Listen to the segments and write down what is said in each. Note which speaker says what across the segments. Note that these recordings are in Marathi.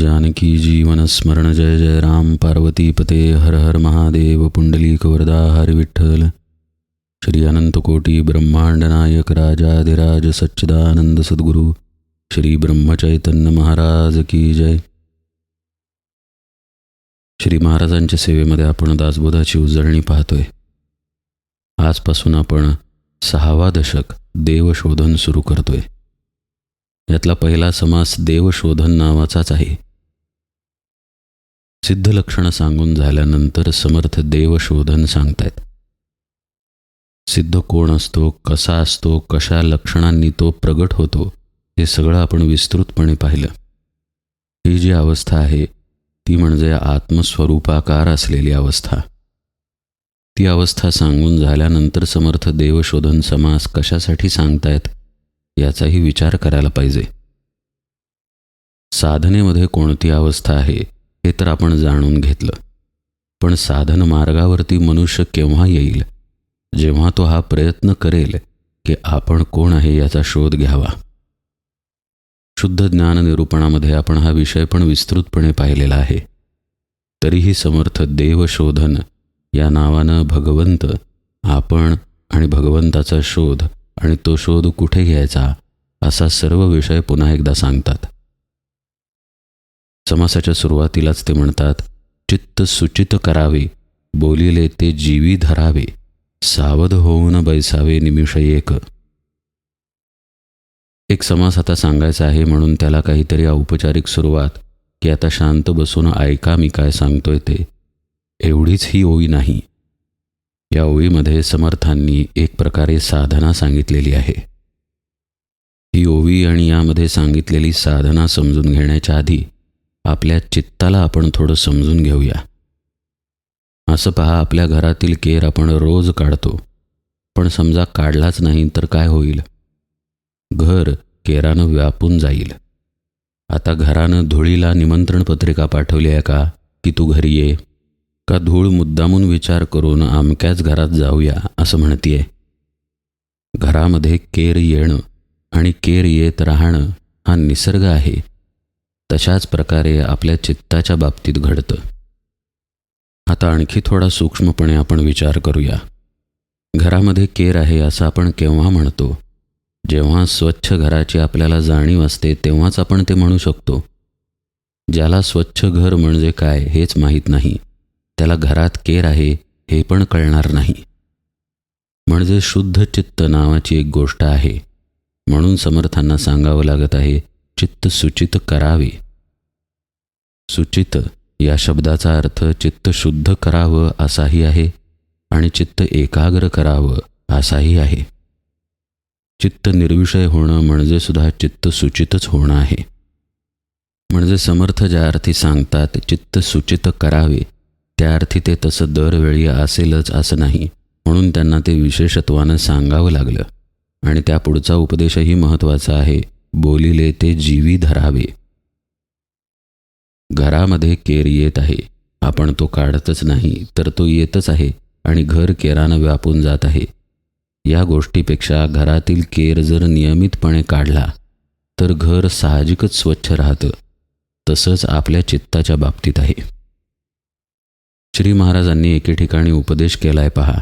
Speaker 1: जानकी जीवन स्मरण जय जय राम पार्वती पते हर हर महादेव पुंडलिक वरदा हरि विठ्ठल श्री अनंत कोटी ब्रह्मांड नायक राजाधिराज सच्चिदानंद सद्गुरु श्री ब्रह्मचैतन्य महाराज की जय। श्री महाराजांच्या सेवेमध्ये आपण दासबोधाची उजळणी पाहतोय। आजपासून आपण 6वा दशक देवशोधन सुरू करतोय। यातला पहिला समास देवशोधन नावाचाच आहे। सिद्ध लक्षणं सांगून झाल्यानंतर समर्थ देवशोधन सांगतायत। सिद्ध कोण असतो, कसा असतो, कशा लक्षणांनी तो प्रगट होतो, हे सगळं आपण विस्तृतपणे पाहिलं। ही जी अवस्था आहे ती म्हणजे आत्मस्वरूपाकार असलेली अवस्था। ती अवस्था सांगून झाल्यानंतर समर्थ देवशोधन समास कशासाठी सांगतायत याचाही विचार करायला पाहिजे। साधनेमध्ये कोणती अवस्था आहे हे तर आपण जाणून घेतलं, पण साधन मार्गावरती मनुष्य केव्हा येईल, जेव्हा तो हा प्रयत्न करेल की आपण कोण आहे याचा शोध घ्यावा। शुद्ध ज्ञान निरूपणामध्ये आपण हा विषय पण विस्तृतपणे पाहिलेला आहे। तरीही समर्थ देवशोधन या नावानं भगवंत, आपण आणि भगवंताचा शोध आणि तो शोध कुठे घ्यायचा असा सर्व विषय पुन्हा एकदा सांगतात। समासाच्या सुरुवातीलाच ते म्हणतात, चित्त सुचित करावे, बोलिले ते जीवी धरावे, सावध होऊन बैसावे निमिष एक समास आता सांगायचा आहे म्हणून त्याला काहीतरी औपचारिक सुरुवात की आता शांत बसून ऐका मी काय सांगतोय ते, एवढीच ही ओवी नाही। या ओवीमध्ये समर्थांनी एक प्रकारे साधना सांगितलेली आहे। ही ओवी आणि यामध्ये सांगितलेली साधना समजून घेण्याच्या आधी आपल्या चित्ताला आपण थोडं समजून घेऊया। असं पहा, आपल्या घरातील केर आपण रोज काढतो, पण समजा काढलाच नाही तर काय होईल? घर केरानं व्यापून जाईल। आता घरानं धुळीला निमंत्रण पत्रिका पाठवली आहे का की तू घरी ये, का धूळ मुद्दामून विचार करून अमक्याच घरात जाऊया असं म्हणतीये? घरामध्ये केर येणं आणि केर येत राहणं हा निसर्ग आहे। तशाच प्रकारे आपल्या चित्ताच्या बाबतीत घडतं। आता आणखी थोडा सूक्ष्मपणे आपण विचार करूया। घरामध्ये केर आहे असं आपण केव्हा म्हणतो? जेव्हा स्वच्छ घराची आपल्याला जाणीव असते तेव्हाच आपण ते म्हणू शकतो। ज्याला स्वच्छ घर म्हणजे काय हेच माहीत नाही, त्याला घरात केर आहे हे पण कळणार नाही। म्हणजे शुद्ध चित्त नावाची एक गोष्ट आहे। म्हणून समर्थांना सांगावं लागत आहे, चित्त सुचित करावे। सुचित या शब्दाचा अर्थ चित्त शुद्ध करावं असाही आहे आणि चित्त एकाग्र करावं असाही आहे। चित्त निर्विषय होणं म्हणजे सुद्धा चित्त सुचितच होणं आहे। म्हणजे समर्थ ज्या अर्थी सांगतात चित्त सुचित करावे, त्या अर्थी ते तसं दरवेळी असेलच असं नाही, म्हणून त्यांना ते विशेषत्वानं सांगावं लागलं। आणि त्या पुढचा उपदेशही महत्त्वाचा आहे, बोलिले ते जीवी धरावे। घरामध्ये केर येत आहे, आपण तो काढतच नाही तर तो येतच आहे आणि घर केरानं व्यापून जात आहे। या गोष्टीपेक्षा घरातील केर जर नियमितपणे काढला तर घर साहजिकच स्वच्छ राहतं। तसंच आपल्या चित्ताच्या बाबतीत आहे। श्री महाराजांनी एके ठिकाणी उपदेश केलाय पहा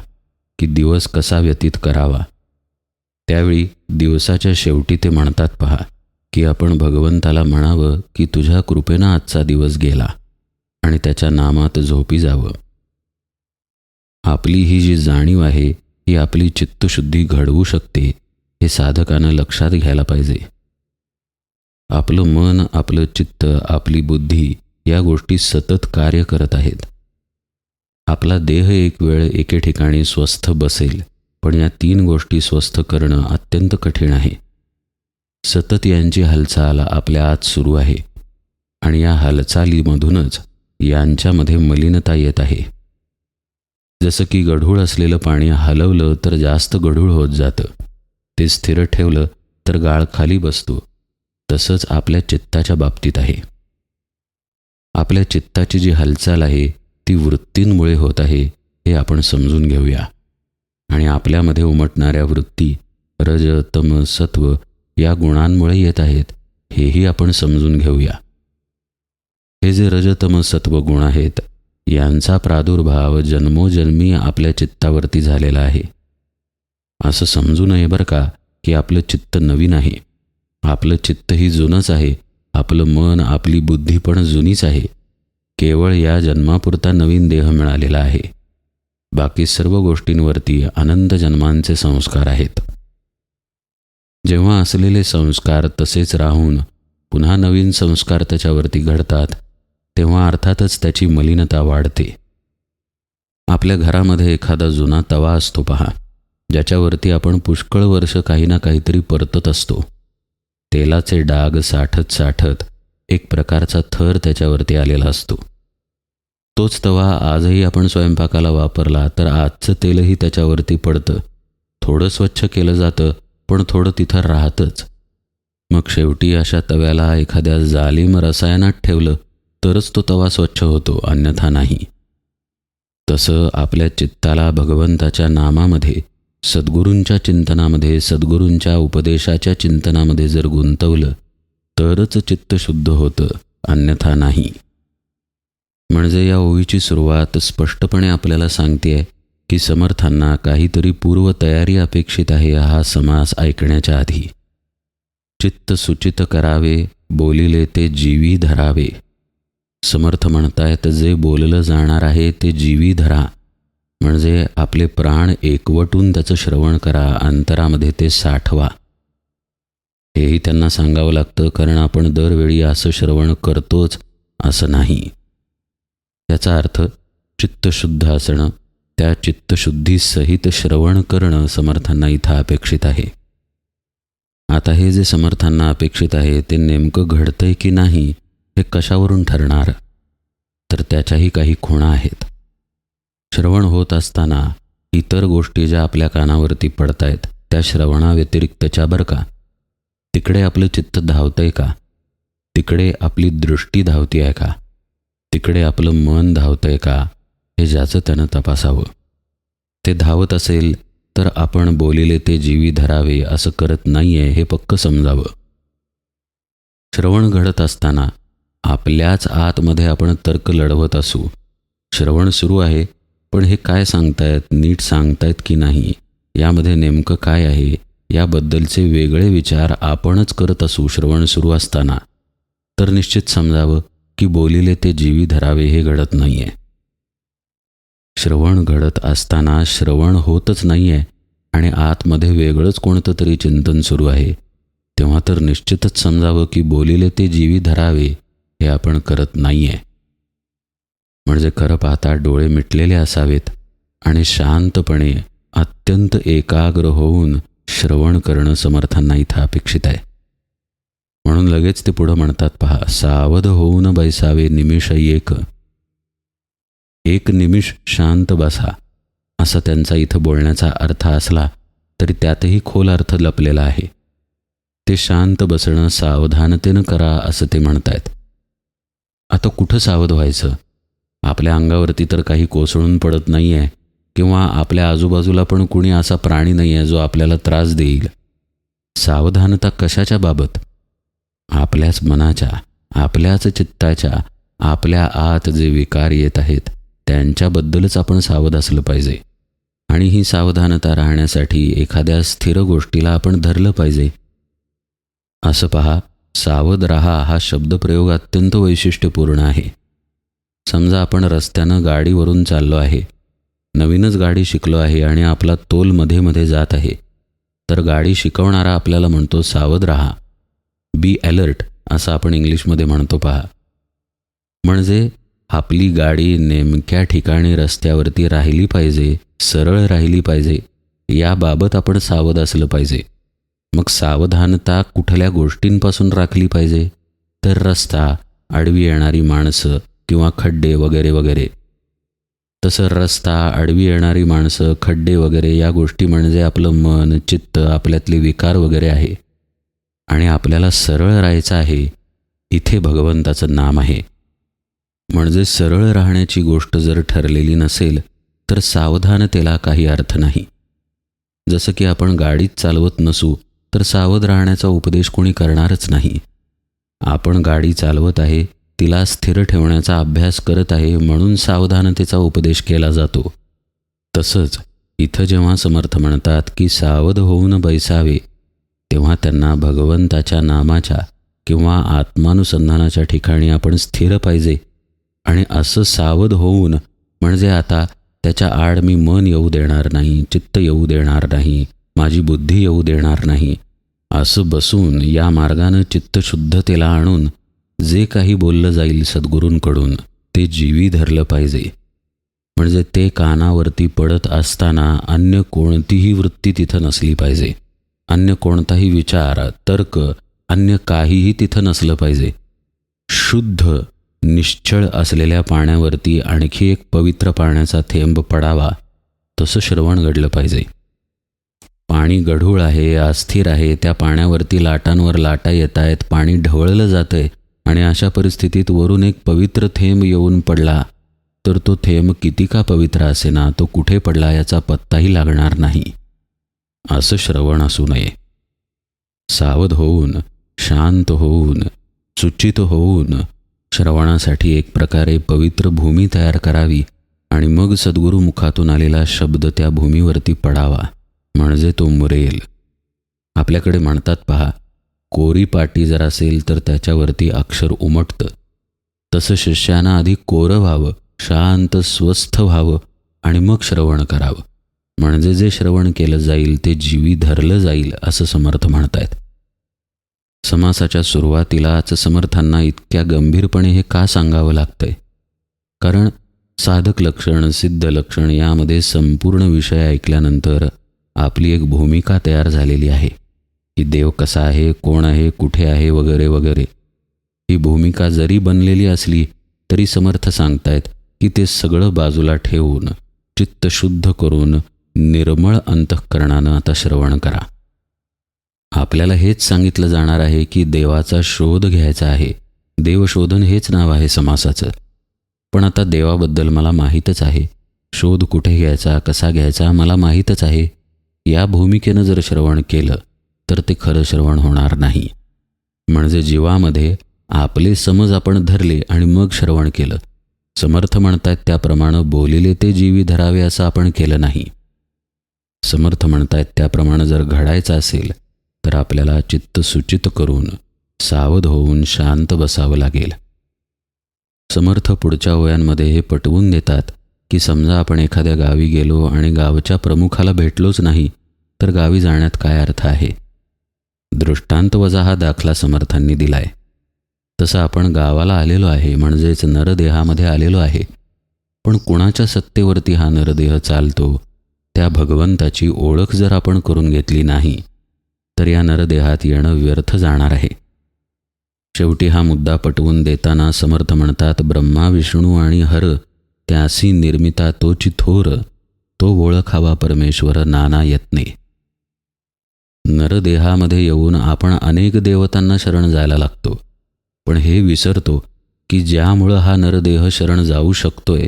Speaker 1: की दिवस कसा व्यतीत करावा। त्यावेळी दिवसाच्या शेवटी ते म्हणतात पहा की आपण भगवंताला म्हणावं की तुझ्या कृपेनं आजचा दिवस गेला आणि त्याच्या नामात झोपी जावं। आपली ही जी जाणीव आहे ही आपली चित्तशुद्धी घडवू शकते, हे साधकानं लक्षात घ्यायला पाहिजे। आपलं मन, आपलं चित्त, आपली बुद्धी या गोष्टी सतत कार्य करत आहेत। आपला देह एक वेळ एके ठिकाणी स्वस्थ बसेल, पण या 3 गोष्टी स्वस्थ करणं अत्यंत कठीण आहे। सतत यांची हालचाल आपल्या आत सुरू आहे आणि या हालचालीमधूनच यांच्यामध्ये मलिनता येत आहे। जसं की गढूळ असलेलं पाणी हलवलं तर जास्त गढूळ होत जातं, ते स्थिर ठेवलं तर गाळ खाली बसतो। तसंच आपल्या चित्ताच्या बाबतीत आहे। आपल्या चित्ताची जी हालचाल आहे ती वृत्तींमुळे होत आहे हे आपण समजून घेऊया। आणि आपल्यामध्ये उमटणाऱ्या वृत्ती रज, तम, सत्व या गुणांमुळे येत आहेत हेही आपण समजून घेऊया। हे जे रजतम सत्वगुण आहेत, यांचा प्रादुर्भाव जन्मोजन्मी आपल्या चित्तावरती झालेला आहे. असं समजू नये बरं का की आपलं चित्त नवीन आहे. आपलं चित्तही जुनंच आहे. आपलं मन, आपली बुद्धी पण जुनीच आहे. केवळ या जन्मापुरता नवीन देह मिळालेला आहे. बाकी सर्व गोष्टींवरती अनंत जन्मांचे संस्कार आहेत. जेव्हा असलेले संस्कार तसेच राहून पुन्हा नवीन संस्कार त्याच्यावरती घडतात, तेव्हा अर्थातच त्याची मलिनता वाढते. आपल्या घरामध्ये एखादा जुना तवा असतो पहा, ज्याच्यावरती आपण पुष्कळ वर्ष काही ना काहीतरी परतत असतो. तेलाचे डाग साठत साठत एक प्रकारचा थर त्याच्यावरती आलेला असतो. तोच तवा आजही आपण स्वयंपाकाला वापरला तर आजचं तेलही त्याच्यावरती पडतं. थोडं स्वच्छ केलं जातं, पण थोडं तिथं राहतंच. मग शेवटी अशा तव्याला एखाद्या जालिम रसायनात ठेवलं तरच तो तवा स्वच्छ होतो, अन्यथा नाही. तसं आपल्या चित्ताला भगवंताच्या नामामध्ये, सद्गुरूंच्या चिंतनामध्ये, सद्गुरूंच्या उपदेशाच्या चिंतनामध्ये जर गुंतवलं तरच चित्त शुद्ध होतं, अन्यथा नाही. म्हणजे या ओवीची सुरुवात स्पष्टपणे आपल्याला सांगते की समर्थांना काहीतरी पूर्वतयारी अपेक्षित आहे. हा समास ऐकण्याच्या आधी चित्त सुचित करावे, बोलिले ते जीवी धरावे. समर्थ म्हणतायत, जे बोललं जाणार आहे ते जीवी धरा, म्हणजे आपले प्राण एकवटून त्याचं श्रवण करा, अंतरामध्ये ते साठवा. हेही त्यांना सांगावं लागतं, कारण आपण दरवेळी असं श्रवण करतोच असं नाही. याचा अर्थ चित्तशुद्ध असणं, त्या चित्तशुद्धीसहित श्रवण करणं समर्थांना इथं अपेक्षित आहे. आता हे जे समर्थांना अपेक्षित आहे ते नेमकं घडतंय की नाही हे कशावरून ठरणार? तर त्याच्याही काही खुणा आहेत. श्रवण होत असताना इतर गोष्टी ज्या आपल्या कानावरती पडतायत त्या श्रवणाव्यतिरिक्तच्या बरं का, तिकडे आपलं चित्त धावतंय का? तिकडे आपली दृष्टी धावती आहे का? तिकडे आपलं मन धावतंय का? हे ज्याचं त्यानं तपासावं. ते धावत असेल तर आपण बोलिले ते जीवी धरावे असं करत नाही आहे हे पक्क समजावं. श्रवण घडत असताना आपल्याच आतमध्ये आपण तर्क लढवत असू. श्रवण सुरू आहे, पण हे काय सांगतायत, नीट सांगतायत की नाही, यामध्ये नेमकं काय आहे याबद्दलचे वेगळे विचार आपणच करत असू श्रवण सुरू असताना, तर निश्चित समजावं की बोलिले ते जीवी धरावे हे घडत नाही आहे. श्रवण घडत असताना श्रवण होतच नाही आहे आणि आतमध्ये वेगळंच कोणतं तरी चिंतन सुरू आहे, तेव्हा तर निश्चितच समजावं की बोलिले ते जीवी धरावे हे आपण करत नाही आहे. म्हणजे खरं पाहता डोळे मिटलेले असावेत आणि शांतपणे अत्यंत एकाग्र होऊन श्रवण करणं समर्थांना इथं अपेक्षित आहे. म्हणून लगेच ते पुढं म्हणतात पहा, सावध होऊन बैसावे निमिष एक निमिष शांत बसा, असा त्यांचा इथं बोलण्याचा अर्थ असला तरी त्यातही खोल अर्थ लपलेला आहे. ते शांत बसणं सावधानतेनं करा असं ते म्हणतायत. आता कुठं सावध व्हायचं? आपल्या अंगावरती तर काही कोसळून पडत नाही आहे किंवा आपल्या आजूबाजूला पण कुणी असा प्राणी नाही आहे जो आपल्याला त्रास देईल. सावधानता कशाच्या बाबत? आपल्याच मनाच्या, आपल्याच चित्ताच्या, आपल्या आत जे विकार येत आहेत त्यांच्याबद्दलच आपण सावध असलं पाहिजे. आणि ही सावधानता राहण्यासाठी एखाद्या स्थिर गोष्टीला आपण धरलं पाहिजे. असं पहा, सावध रहा हा शब्दप्रयोग अत्यंत वैशिष्ट्यपूर्ण आहे. समजा आपण रस्त्यानं गाडीवरून चाललो आहे, नवीनच गाडी शिकलो आहे आणि आपला तोल मध्ये मध्ये जात आहे, तर गाडी शिकवणारा आपल्याला म्हणतो सावध रहा, बी अलर्ट असं आपण इंग्लिशमध्ये म्हणतो पहा. म्हणजे आपली गाडी नेमक्या ठिकाणी रस्त्यावरती राहिली पाहिजे, सरळ राहिली पाहिजे, याबाबत आपण सावध असलं पाहिजे. मग सावधानता कुठल्या गोष्टींपासून राखली पाहिजे? तर रस्ता, आडवी येणारी माणसं किंवा खड्डे वगैरे वगैरे. तसं रस्ता, आडवी येणारी माणसं, खड्डे वगैरे या गोष्टी म्हणजे आपलं मन, चित्त, आपल्यातले विकार वगैरे आहे. आणि आपल्याला सरळ राहायचं आहे, इथे भगवंताचं नाम आहे. म्हणजे सरळ राहण्याची गोष्ट जर ठरलेली नसेल तर सावधानतेला काही अर्थ नाही. जसं की आपण गाडीत चालवत नसू तर सावध राहण्याचा उपदेश कोणी करणारच नाही. आपण गाडी चालवत आहे, तिला स्थिर ठेवण्याचा अभ्यास करत आहे म्हणून सावधानतेचा उपदेश केला जातो. तसंच इथं जेव्हा समर्थ म्हणतात की सावध होऊन बैसावे, तेव्हा त्यांना भगवंताच्या नामाच्या किंवा आत्मानुसंधानाच्या ठिकाणी आपण स्थिर पाहिजे. आणि असं सावध होऊन म्हणजे आता त्याच्या आड मी मन येऊ देणार नाही, चित्त येऊ देणार नाही, माझी बुद्धी येऊ देणार नाही, असं बसून या मार्गानं चित्तशुद्धतेला आणून जे काही बोललं जाईल सद्गुरूंकडून ते जीवी धरलं पाहिजे. म्हणजे ते कानावरती पडत असताना अन्य कोणतीही वृत्ती तिथं नसली पाहिजे, अन्य कोणताही विचार, तर्क, अन्य काहीही तिथं नसलं पाहिजे. शुद्ध निश्चळ असलेल्या पाण्यावरती आणखी एक पवित्र पाण्याचा थेंब पडावा तसं श्रवण घडलं पाहिजे. पाणी गढूळ आहे, अस्थिर आहे, त्या पाण्यावरती लाटांवर लाटा येत आहेत, पाणी ढवळलं जातं आहे आणि अशा परिस्थितीत वरून एक पवित्र थेंब येऊन पडला तर तो थेंब किती का पवित्र असेना, तो कुठे पडला याचा पत्ताही लागणार नाही. असं श्रवण असू नये. सावध होऊन, शांत होऊन, सुचित होऊन श्रवणासाठी एक प्रकारे पवित्र भूमी तयार करावी आणि मग सद्गुरू मुखातून आलेला शब्द त्या भूमीवरती पडावा, म्हणजे तो मुरेल. आपल्याकडे म्हणतात पहा, कोरी पाटी जर असेल तर त्याच्यावरती अक्षर उमटतं. तसं शिष्यानं आधी कोरं व्हावं, शांत स्वस्थ व्हावं आणि मग श्रवण करावं, म्हणजे जे श्रवण केलं जाईल ते जीवी धरलं जाईल असं समर्थ म्हणतायत. समासाच्या सुरुवातीलाच समर्थांना इतक्या गंभीरपणे हे का सांगावं लागतंय? कारण साधक लक्षण, सिद्ध लक्षण यामध्ये संपूर्ण विषय ऐकल्यानंतर आपली एक भूमिका तयार झालेली आहे की देव कसा आहे, कोण आहे, कुठे आहे, वगैरे वगैरे. ही भूमिका जरी बनलेली असली तरी समर्थ सांगतायत की ते सगळं बाजूला ठेवून चित्त शुद्ध करून निर्मळ अंतःकरणानं आता श्रवण करा. आपल्याला हेच सांगितलं जाणार आहे की देवाचा शोध घ्यायचा आहे. देवशोधन हेच नाव आहे समासाचं. पण आता देवाबद्दल मला माहीतच आहे, शोध कुठे घ्यायचा, कसा घ्यायचा मला माहीतच आहे. या भूमिकेनं जर श्रवण केलं तर ते खरं श्रवण होणार नाही. म्हणजे जीवामध्ये आपले समज आपण धरले आणि मग श्रवण केलं. समर्थ म्हणतायत त्याप्रमाणे बोलिले ते जीवी धरावे असं आपण केलं नाही. समर्थ म्हणतायत त्याप्रमाणे जर घडायचं असेल तर आपल्याला चित्त सुचित करून सावध होऊन शांत बसावं लागेल. समर्थ पुढच्या ओव्यांमध्ये हे पटवून देतात की समजा आपण एखाद्या गावी गेलो आणि गावच्या प्रमुखाला भेटलोच नाही तर गावी जाण्यात काय अर्थ आहे? दृष्टांत वजा हा दाखला समर्थांनी दिलाय. तसं आपण गावाला आलेलो आहे, म्हणजेच नरदेहामध्ये आलेलो आहे. पण कुणाच्या सत्तेवरती हा नरदेह चालतो? त्या भगवंताची ओळख जर आपण करून घेतली नाही तर या नरदेहात येणं व्यर्थ जाणार आहे. शेवटी हा मुद्दा पटवून देताना समर्थ म्हणतात, ब्रह्मा विष्णू आणि हर त्यासी निर्मिता तोची थोर, तो ओळखावा परमेश्वर नाना यत्ने. नरदेहामध्ये येऊन आपण अनेक देवतांना शरण जायला लागतो, पण हे विसरतो की ज्यामुळं हा नरदेह शरण जाऊ शकतोय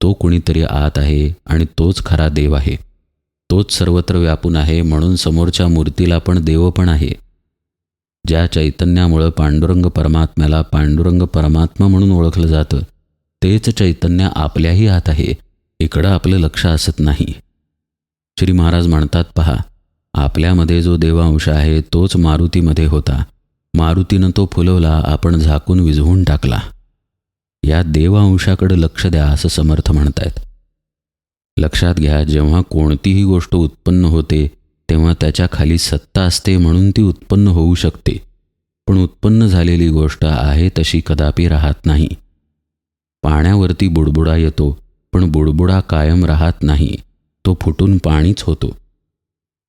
Speaker 1: तो कुणीतरी आत आहे आणि तोच खरा देव आहे. तोच सर्वत्र व्यापून आहे, म्हणून समोरच्या मूर्तीला पण देव पण आहे. ज्या चैतन्यामुळं पांडुरंग परमात्म्याला पांडुरंग परमात्मा म्हणून ओळखलं जातं तेच चैतन्य आपल्याही आत आहे. इकडं आपलं लक्ष असत नाही. श्री महाराज म्हणतात पहा, आपल्यामध्ये जो देवांश आहे तोच मारुतीमध्ये होता. मारुतीनं तो फुलवला, आपण झाकून विझवून टाकला. या देवांशाकडे लक्ष द्या असं समर्थ म्हणतायत. लक्षात घ्या, जेव्हा कोणतीही गोष्ट उत्पन्न होते तेव्हा त्याच्या खाली सत्ता असते म्हणून ती उत्पन्न होऊ शकते. पण उत्पन्न झालेली गोष्ट आहे तशी कदापि राहत नाही. पाण्यावरती बुडबुडा येतो, पण बुडबुडा कायम राहत नाही, तो फुटून पाणीच होतो.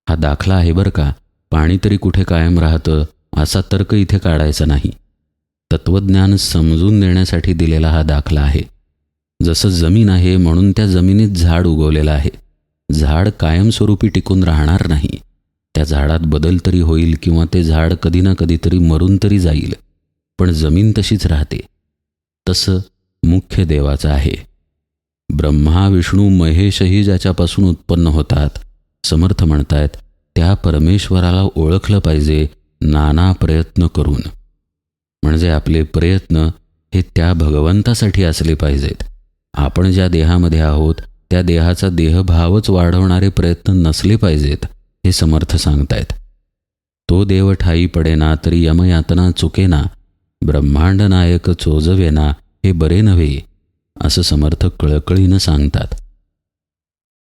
Speaker 1: हा दाखला आहे बरं का. पाणी तरी कुठे कायम राहतं असा तर्क इथे काढायचा नाही. तत्त्वज्ञान समजून देण्यासाठी दिलेला हा दाखला आहे. जसं जमीन आहे म्हणून त्या जमिनीत झाड उगवलेलं आहे. झाड कायमस्वरूपी टिकून राहणार नाही. त्या झाडात बदल तरी होईल किंवा ते झाड कधी ना कधीतरी मरून तरी जाईल, पण जमीन तशीच राहते. तसं मुख्य देवाचं आहे. ब्रह्मा विष्णू महेशही ज्याच्यापासून उत्पन्न होतात, समर्थ म्हणतायत त्या परमेश्वराला ओळखलं पाहिजे नाना प्रयत्न करून. म्हणजे आपले प्रयत्न हे त्या भगवंतासाठी असले पाहिजेत. आपण ज्या देहामध्ये आहोत त्या देहाचा देहभावच वाढवणारे प्रयत्न नसले पाहिजेत, हे समर्थ सांगतायत. तो देव ठाई पडेना तरी यमयातना चुकेना, ब्रह्मांड नायक चोजवेना हे बरे नव्हे, असं समर्थ कळकळीनं सांगतात.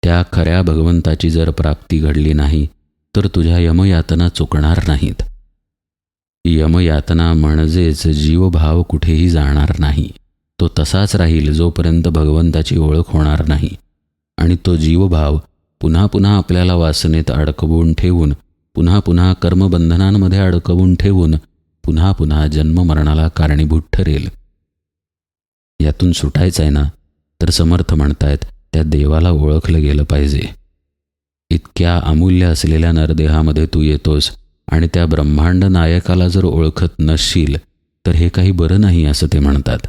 Speaker 1: त्या खऱ्या भगवंताची जर प्राप्ती घडली नाही तर तुझ्या यमयातना चुकणार नाहीत. यमयातना म्हणजेच जीवभाव कुठेही जाणार नाही. तो तसाच राहील जोपर्यंत भगवंताची ओळख होणार नाही. आणि तो जीवभाव पुन्हा पुन्हा आपल्याला वासनेत अडकवून ठेवून, पुन्हा पुन्हा कर्मबंधनांमध्ये अडकवून ठेवून, पुन्हा पुन्हा जन्ममरणाला कारणीभूत ठरेल. यातून सुटायचं आहे ना, तर समर्थ म्हणतायत त्या देवाला ओळखलं गेलं पाहिजे. इतक्या अमूल्य असलेल्या नरदेहामध्ये तू येतोस आणि त्या ब्रह्मांड नायकाला जर ओळखत नसशील तर हे काही बरं नाही, असं ते म्हणतात.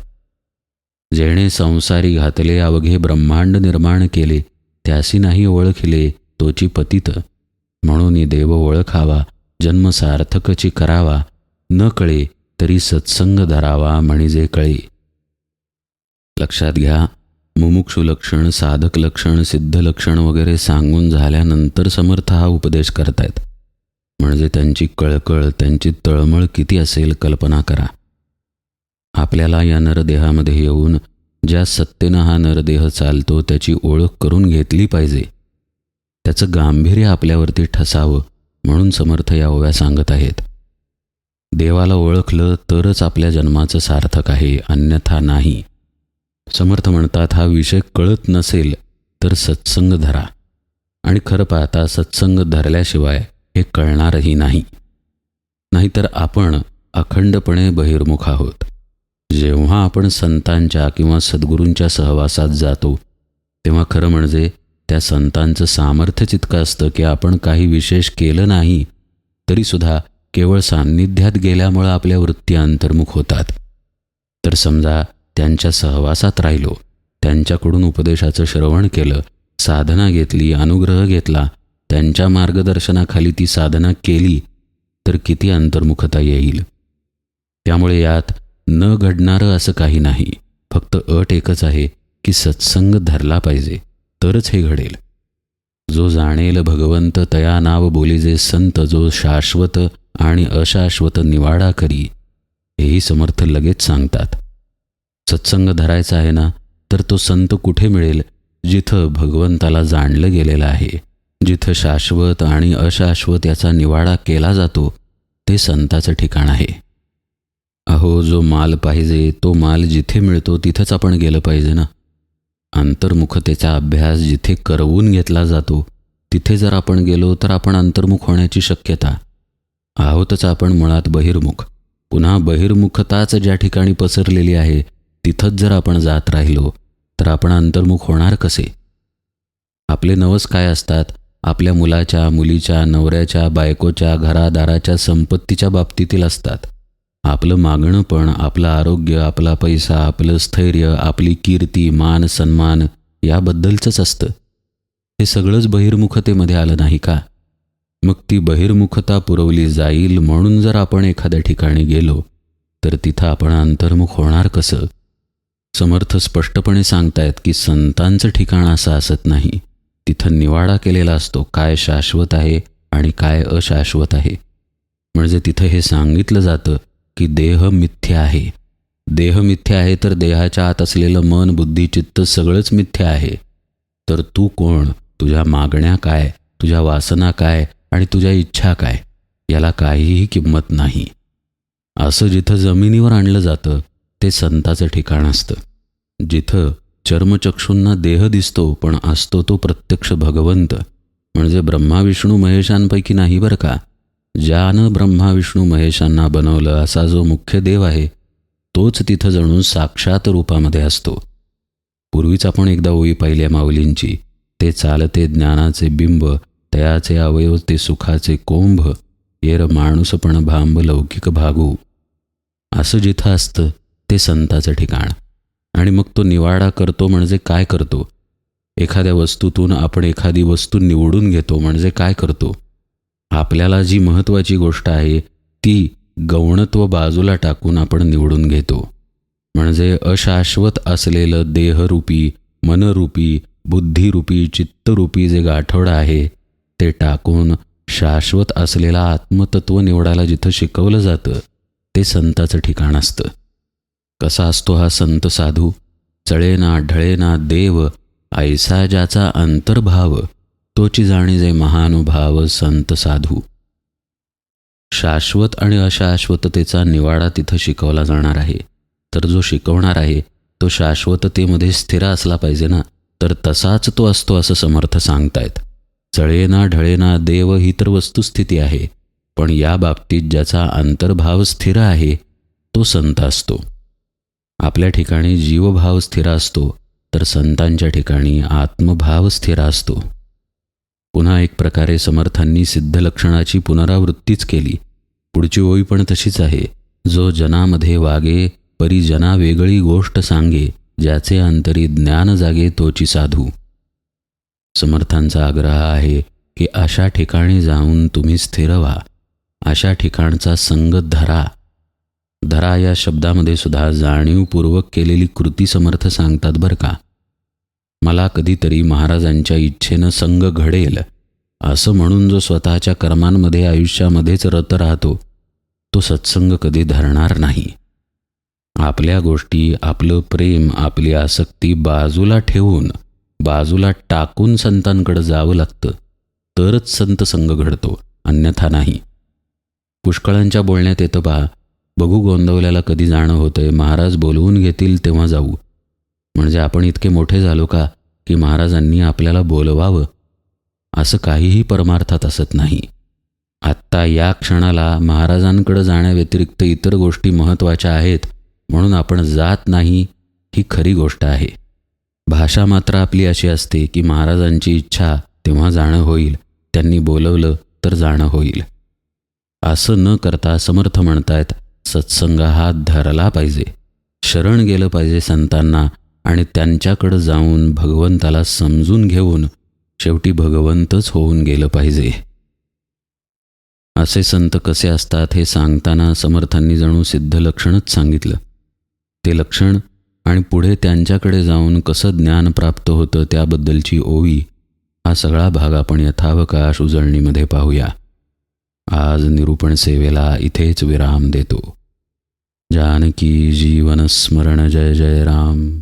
Speaker 1: जेणे संसारी घातले अवघे ब्रह्मांड निर्माण केले, त्यासी नाही ओळखले तोची पतित. म्हणून देव ओळखावा जन्म सार्थकची करावा, न कळे तरी सत्संग धरावा म्हणजे कळे. लक्षात घ्या, मुमुक्षु लक्षण, साधक लक्षण, सिद्ध लक्षण वगैरे सांगून झाल्यानंतर समर्थ हा उपदेश करतायत. म्हणजे त्यांची कळकळ, त्यांची तळमळ किती असेल कल्पना करा. आपल्याला या नरदेहामध्ये येऊन ज्या सत्तेनं हा नरदेह चालतो त्याची ओळख करून घेतली पाहिजे. त्याचं गांभीर्य आपल्यावरती ठसावं म्हणून समर्थ या ओव्या सांगत आहेत. देवाला ओळखलं तरच आपल्या जन्माचं सार्थक आहे, अन्यथा नाही. समर्थ म्हणतात हा विषय कळत नसेल तर सत्संग धरा. आणि खरं पाहता सत्संग धरल्याशिवाय हे कळणारही नाही. नाहीतर आपण अखंडपणे बहिर्मुख आहोत. जेव्हा आपण संतांच्या किंवा सद्गुरूंच्या सहवासात जातो तेव्हा खरं म्हणजे त्या संतांचं सामर्थ्यच इतकं असतं की आपण काही विशेष केलं नाही तरीसुद्धा केवळ सान्निध्यात गेल्यामुळं आपल्या वृत्ती अंतर्मुख होतात. तर समजा त्यांच्या सहवासात राहिलो, त्यांच्याकडून उपदेशाचं श्रवण केलं, साधना घेतली, अनुग्रह घेतला, त्यांच्या मार्गदर्शनाखाली ती साधना केली तर किती अंतर्मुखता येईल. त्यामुळे यात न घडणारं असं काही नाही. फक्त अट एकच आहे की सत्संग धरला पाहिजे तरच हे घडेल. जो जाणेल भगवंत तया नाव बोलीजे संत, जो शाश्वत आणि अशाश्वत निवाडा करी, हेही समर्थ लगेच सांगतात. सत्संग धरायचा आहे ना तर तो संत कुठे मिळेल? जिथं भगवंताला जाणलं गेलेलं आहे, जिथं शाश्वत आणि अशाश्वत याचा निवाडा केला जातो ते संताचं ठिकाण आहे. अहो, जो माल पाहिजे तो माल जिथे मिळतो तिथंच आपण गेलं पाहिजे ना. अंतर्मुखतेचा अभ्यास जिथे करवून घेतला जातो तिथे जर आपण गेलो तर आपण अंतर्मुख होण्याची शक्यता. आहोतच आपण मुळात बहिर्मुख. पुन्हा बहिर्मुखताच ज्या ठिकाणी पसरलेली आहे तिथंच जर आपण जात राहिलो तर आपण अंतर्मुख होणार कसे? आपले नवस काय असतात? आपल्या मुलाच्या, मुलीच्या, नवऱ्याच्या, बायकोच्या, घरादाराच्या, संपत्तीच्या बाबतीतील असतात. आपलं मागणं पण आपलं आरोग्य, आपला पैसा, आपलं स्थैर्य, आपली कीर्ती, मान, सन्मान याबद्दलचंच असतं. हे सगळंच बहिर्मुखतेमध्ये आलं नाही का? मग ती बहिर्मुखता पुरवली जाईल म्हणून जर आपण एखाद्या ठिकाणी गेलो तर तिथं आपण अंतर्मुख होणार कसं? समर्थ स्पष्टपणे सांगतायत की संतांचं ठिकाण असं असत नाही. तिथं निवाडा केलेला असतो काय शाश्वत आहे आणि काय अशाश्वत आहे. म्हणजे तिथं हे सांगितलं जातं की देह मिथ्या आहे. देह मिथ्या आहे तर देहाच्या आत असलेलं मन, बुद्धी, चित्त सगळंच मिथ्या आहे. तर तू कोण? तुझ्या मागण्या काय? तुझ्या वासना काय? आणि तुझ्या इच्छा काय? याला काहीही किंमत नाही. असं जिथं जमिनीवर आणलं जातं ते संताचं ठिकाण असतं. जिथं चर्मचक्षूंना देह दिसतो पण असतो तो प्रत्यक्ष भगवंत, म्हणजे ब्रह्मा विष्णू महेशांपैकी नाही बरं का. ज्यानं ब्रह्मा विष्णू महेशांना बनवलं असा जो मुख्य देव आहे तोच तिथं जणू साक्षात रूपामध्ये असतो. पूर्वीच आपण एकदा ओळी पाहिल्या माऊलींची, ते चालते ज्ञानाचे बिंब, तयाचे अवयव ते सुखाचे कोंभ, येर माणूसपण भांब लौकिक भागू. असं जिथं असतं ते संताचं ठिकाण. आणि मग तो निवाडा करतो म्हणजे काय करतो? एखाद्या वस्तूतून आपण एखादी वस्तू निवडून घेतो म्हणजे काय करतो? आपल्याला जी महत्त्वाची गोष्ट आहे ती गौणत्व बाजूला टाकून आपण निवडून घेतो. म्हणजे अशाश्वत असलेलं देहरूपी, मनरूपी, बुद्धिरूपी, चित्तरूपी जे गाठोडं आहे ते टाकून शाश्वत असलेला आत्मतत्व निवडायला जिथं शिकवलं जातं ते संताचं ठिकाण असतं. कसा असतो हा संत साधू? चळेना ढळेना देव, ऐसा ज्याचा अंतर्भाव, तोची जाणी जे महानुभाव संत साधू. शाश्वत आणि अशाश्वततेचा निवाडा तिथं शिकवला जाणार आहे. तर जो शिकवणार आहे तो शाश्वततेमध्ये स्थिर असला पाहिजे ना, तर तसाच तो असतो असं समर्थ सांगतायत. चळेना ढळेना देव ही तर वस्तुस्थिती आहे, पण या बाबतीत ज्याचा अंतर्भाव स्थिर आहे तो संत असतो. आपल्या ठिकाणी जीवभाव स्थिर असतो, तर संतांच्या ठिकाणी आत्मभाव स्थिर असतो. पुन्हा एक प्रकारे समर्थांनी सिद्धलक्षणाची पुनरावृत्तीच केली. पुढची ओळी पण तशीच आहे. जो जनामध्ये वागे, परी जना वेगळी गोष्ट सांगे, ज्याचे अंतरी ज्ञान जागे तोची साधू. समर्थांचा आग्रह आहे की अशा ठिकाणी जाऊन तुम्ही स्थिर व्हा, अशा ठिकाणचा संग धरा. धरा या शब्दामध्ये सुद्धा जाणीवपूर्वक केलेली कृती समर्थ सांगतात बरं का. मला कधीतरी महाराजांच्या इच्छेनं संग घडेल असं म्हणून जो स्वतःच्या कर्मांमध्ये आयुष्यामध्येच रत राहतो तो सत्संग कधी धरणार नाही. आपल्या गोष्टी, आपलं प्रेम, आपली आसक्ती बाजूला ठेवून, बाजूला टाकून संतांकडे जावं लागतं, तरच संत संग घडतो, अन्यथा नाही. पुष्कळांच्या बोलण्यात येतं पहा, बघू गोंदवल्याला कधी जाणं होतंय, महाराज बोलवून घेतील तेव्हा जाऊ. म्हणजे आपण इतके मोठे झालो का की महाराजांनी आपल्याला बोलवावं? असं काहीही परमार्थात असत नाही. आत्ता या क्षणाला महाराजांकडे जाण्याव्यतिरिक्त इतर गोष्टी महत्त्वाच्या आहेत म्हणून आपण जात नाही, ही खरी गोष्ट आहे. भाषा मात्र आपली अशी असते की महाराजांची इच्छा तेव्हा जाणं होईल, त्यांनी बोलवलं तर जाणं होईल. असं न करता समर्थ म्हणतायत सत्संग हा धरला पाहिजे, शरण गेलं पाहिजे संतांना आणि त्यांच्याकडं जाऊन भगवंताला समजून घेऊन शेवटी भगवंतच होऊन गेलं पाहिजे. असे संत कसे असतात हे सांगताना समर्थांनी जणू सिद्ध लक्षणच सांगितलं. ते लक्षण आणि पुढे त्यांच्याकडे जाऊन कसं ज्ञान प्राप्त होतं त्याबद्दलची ओवी, हा सगळा भाग आपण यथावकाश उजळणीमध्ये पाहूया. आज निरूपण सेवेला इथेच विराम देतो. जानकी जीवन स्मरण जय जय राम.